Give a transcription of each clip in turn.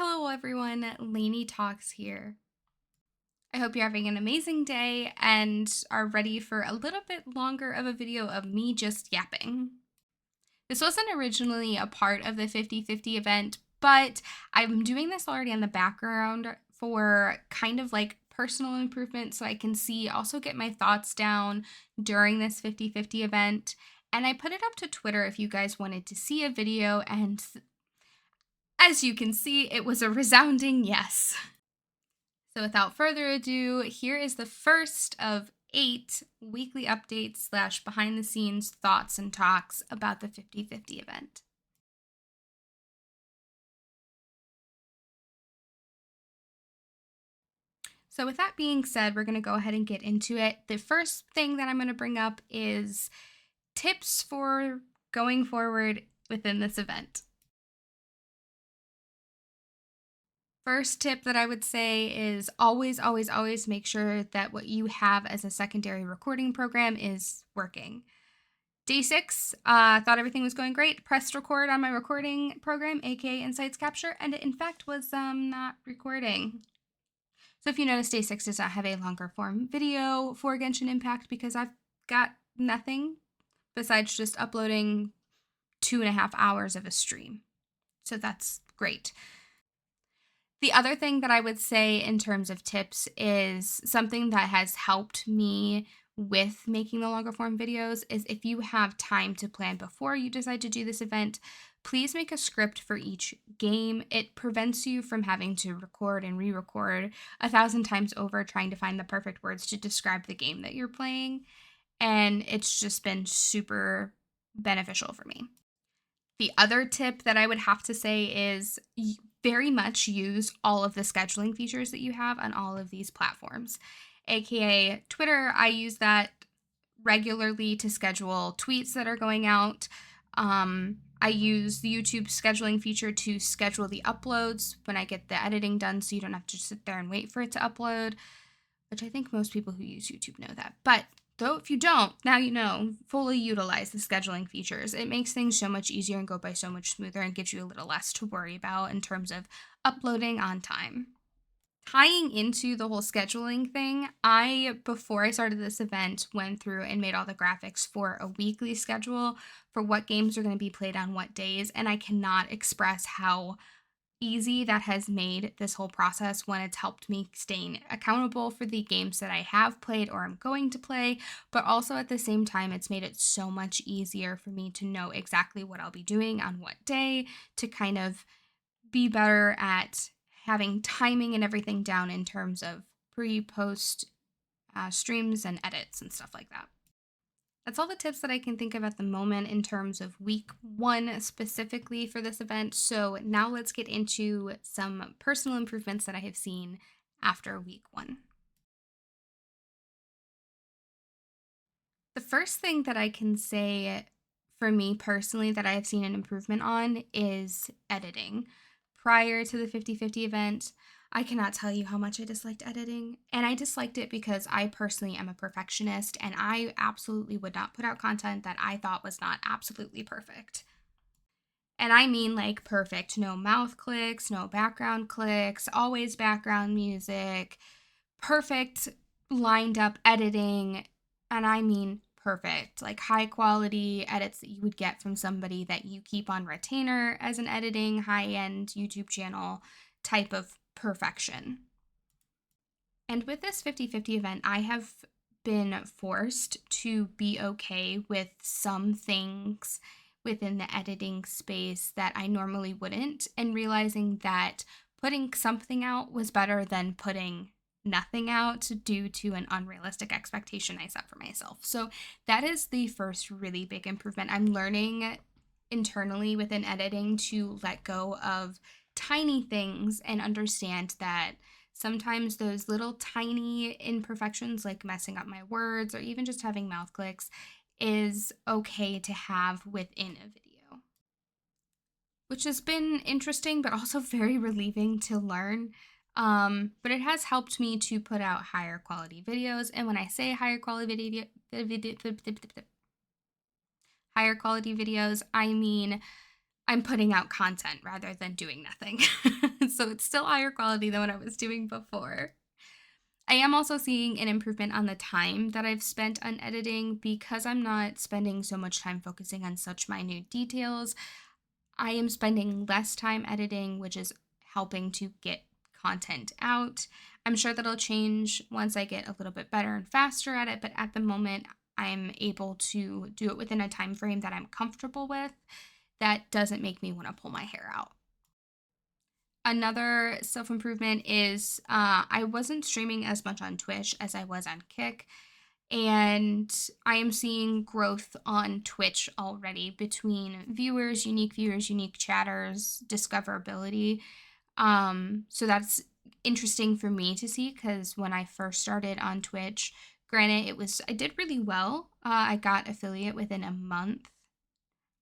Hello, everyone. Laynne Talks here. I hope you're having an amazing day and are ready for a little bit longer of a video of me just yapping. This wasn't originally a part of the 50/50 event, but I'm doing this already in the background for kind of like personal improvement so I can also get my thoughts down during this 50/50 event. And I put it up to Twitter if you guys wanted to see a video, and as you can see, it was a resounding yes. So without further ado, here is the first of 8 weekly updates slash behind the scenes thoughts and talks about the 50/50 event. So with that being said, we're going to go ahead and get into it. The first thing that I'm going to bring up is tips for going forward within this event. First tip that I would say is always, always, always make sure that what you have as a secondary recording program is working. Day 6, thought everything was going great. Pressed record on my recording program, aka Insights Capture, and it in fact was not recording. So if you notice, Day 6 does not have a longer form video for Genshin Impact because I've got nothing besides just uploading 2.5 hours of a stream. So that's great. The other thing that I would say in terms of tips is something that has helped me with making the longer form videos is if you have time to plan before you decide to do this event, please make a script for each game. It prevents you from having to record and re-record 1,000 times over trying to find the perfect words to describe the game that you're playing. And it's just been super beneficial for me. The other tip that I would have to say is very much use all of the scheduling features that you have on all of these platforms, aka Twitter. I use that regularly to schedule tweets that are going out. I use the YouTube scheduling feature to schedule the uploads when I get the editing done so you don't have to sit there and wait for it to upload, which I think most people who use YouTube know that. But though if you don't, now you know, fully utilize the scheduling features. It makes things so much easier and go by so much smoother and gives you a little less to worry about in terms of uploading on time. Tying into the whole scheduling thing, before I started this event, went through and made all the graphics for a weekly schedule for what games are going to be played on what days. And I cannot express how easy that has made this whole process when it's helped me staying accountable for the games that I have played or I'm going to play, but also at the same time it's made it so much easier for me to know exactly what I'll be doing on what day to kind of be better at having timing and everything down in terms of pre-post streams and edits and stuff like that. That's all the tips that I can think of at the moment in terms of week 1 specifically for this event. So now let's get into some personal improvements that I have seen after week 1. The first thing that I can say for me personally that I have seen an improvement on is editing. Prior to the 50/50 event, I cannot tell you how much I disliked editing. And I disliked it because I personally am a perfectionist and I absolutely would not put out content that I thought was not absolutely perfect. And I mean like perfect, no mouth clicks, no background clicks, always background music, perfect lined up editing. And I mean perfect, like high quality edits that you would get from somebody that you keep on retainer as an editing high end YouTube channel type of perfection. And with this 50/50 event, I have been forced to be okay with some things within the editing space that I normally wouldn't, and realizing that putting something out was better than putting nothing out due to an unrealistic expectation I set for myself. So that is the first really big improvement. I'm learning internally within editing to let go of tiny things and understand that sometimes those little tiny imperfections, like messing up my words or even just having mouth clicks, is okay to have within a video, which has been interesting but also very relieving to learn. But it has helped me to put out higher quality videos. And when I say higher quality videos, I mean I'm putting out content rather than doing nothing. So it's still higher quality than what I was doing before. I am also seeing an improvement on the time that I've spent on editing because I'm not spending so much time focusing on such minute details. I am spending less time editing, which is helping to get content out. I'm sure that'll change once I get a little bit better and faster at it, but at the moment, I'm able to do it within a time frame that I'm comfortable with that doesn't make me want to pull my hair out. Another self improvement is I wasn't streaming as much on Twitch as I was on Kick. And I am seeing growth on Twitch already between viewers, unique chatters, discoverability. So that's interesting for me to see because when I first started on Twitch, granted, I did really well. I got affiliate within a month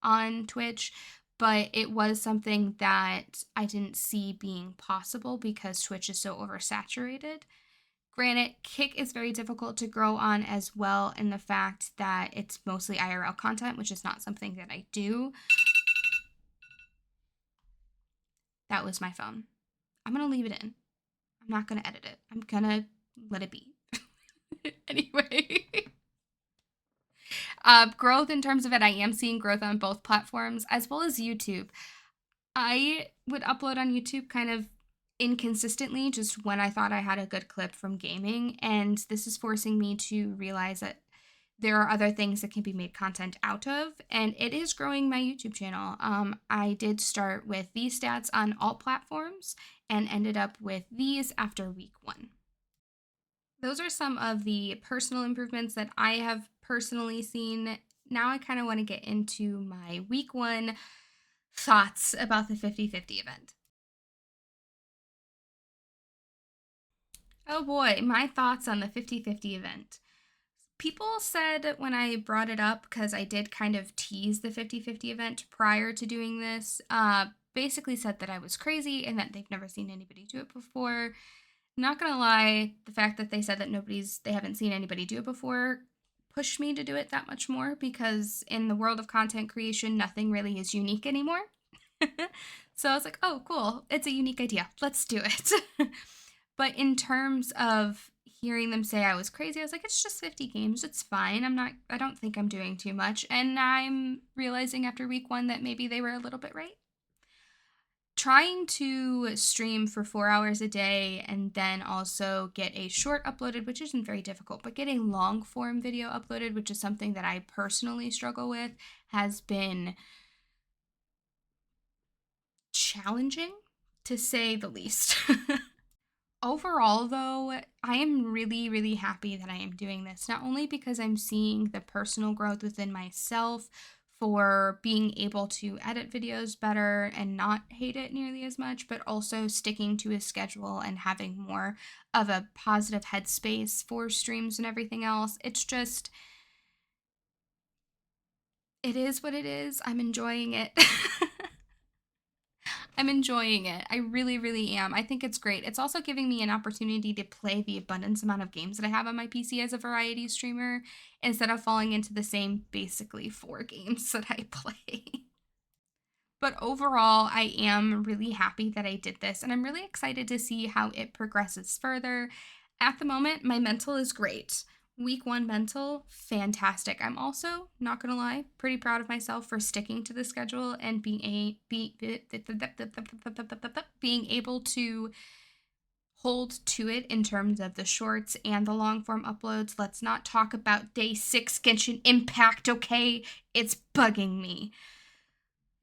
on Twitch, but it was something that I didn't see being possible because Twitch is so oversaturated. Granted, Kick is very difficult to grow on as well, in the fact that it's mostly IRL content, which is not something that I do. That was my phone. I'm going to leave it in. I'm not going to edit it. I'm going to let it be. Anyway. Growth in terms of it, I am seeing growth on both platforms as well as YouTube. I would upload on YouTube kind of inconsistently, just when I thought I had a good clip from gaming. And this is forcing me to realize that there are other things that can be made content out of, and it is growing my YouTube channel. I did start with these stats on all platforms and ended up with these after week 1. Those are some of the personal improvements that I have personally seen. Now I kind of want to get into my week 1 thoughts about the 50/50 event. Oh boy, my thoughts on the 50/50 event. People said when I brought it up, because I did kind of tease the 50/50 event prior to doing this, basically said that I was crazy and that they've never seen anybody do it before. Not gonna lie, the fact that they said that they haven't seen anybody do it before pushed me to do it that much more, because in the world of content creation, nothing really is unique anymore. So I was like, oh, cool. It's a unique idea. Let's do it. But in terms of hearing them say I was crazy, I was like, it's just 50 games. It's fine. I don't think I'm doing too much. And I'm realizing after week 1 that maybe they were a little bit right. Trying to stream for 4 hours a day and then also get a short uploaded, which isn't very difficult, but getting long form video uploaded, which is something that I personally struggle with, has been challenging, to say the least. Overall, though, I am really, really happy that I am doing this, not only because I'm seeing the personal growth within myself for being able to edit videos better and not hate it nearly as much, but also sticking to a schedule and having more of a positive headspace for streams and everything else. It's just, it is what it is. I'm enjoying it. I'm enjoying it. I really, really am. I think it's great. It's also giving me an opportunity to play the abundance amount of games that I have on my PC as a variety streamer instead of falling into the same basically 4 games that I play. But overall, I am really happy that I did this, and I'm really excited to see how it progresses further. At the moment, my mental is great. Week 1 mental, fantastic. I'm also, not gonna lie, pretty proud of myself for sticking to the schedule and being able to hold to it in terms of the shorts and the long form uploads. Let's not talk about day 6 Genshin Impact, okay? It's bugging me.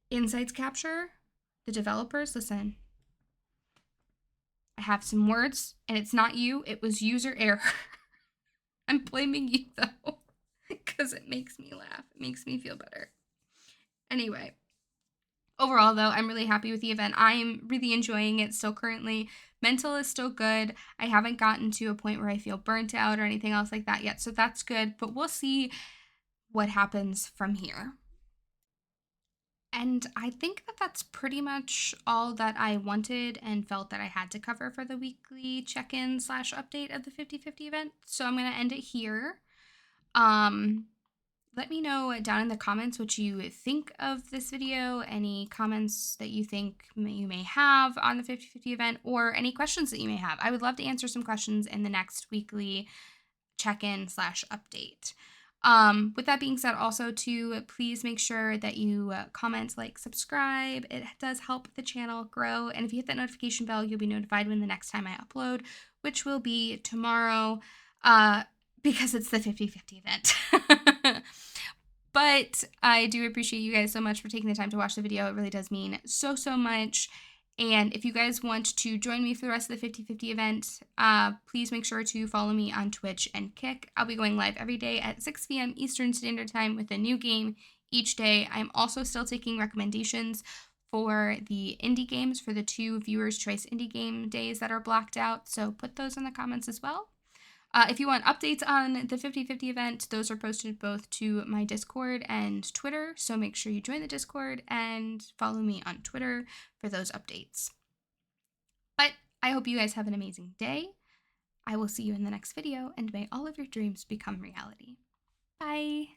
Insights capture, the developers, listen. I have some words, and it's not you, it was user error. I'm blaming you, though, because it makes me laugh. It makes me feel better. Anyway, overall, though, I'm really happy with the event. I'm really enjoying it still currently. Mental is still good. I haven't gotten to a point where I feel burnt out or anything else like that yet, so that's good, but we'll see what happens from here. And I think that that's pretty much all that I wanted and felt that I had to cover for the weekly check-in / update of the 50/50 event. So I'm going to end it here. Um, Let me know down in the comments what you think of this video, any comments that you think you may have on the 50/50 event, or any questions that you may have. I would love to answer some questions in the next weekly check-in slash update. With that being said, also to please make sure that you comment, like, subscribe. It does help the channel grow. And if you hit that notification bell, you'll be notified when the next time I upload, which will be tomorrow, uh, because it's the 50/50 event. But I do appreciate you guys so much for taking the time to watch the video. It really does mean so, so much. And if you guys want to join me for the rest of the 50/50 event, please make sure to follow me on Twitch and Kick. I'll be going live every day at 6 p.m. Eastern Standard Time with a new game each day. I'm also still taking recommendations for the indie games for the 2 Viewers' Choice indie game days that are blocked out. So put those in the comments as well. If you want updates on the 50/50 event, those are posted both to my Discord and Twitter. So make sure you join the Discord and follow me on Twitter for those updates. But I hope you guys have an amazing day. I will see you in the next video, and may all of your dreams become reality. Bye.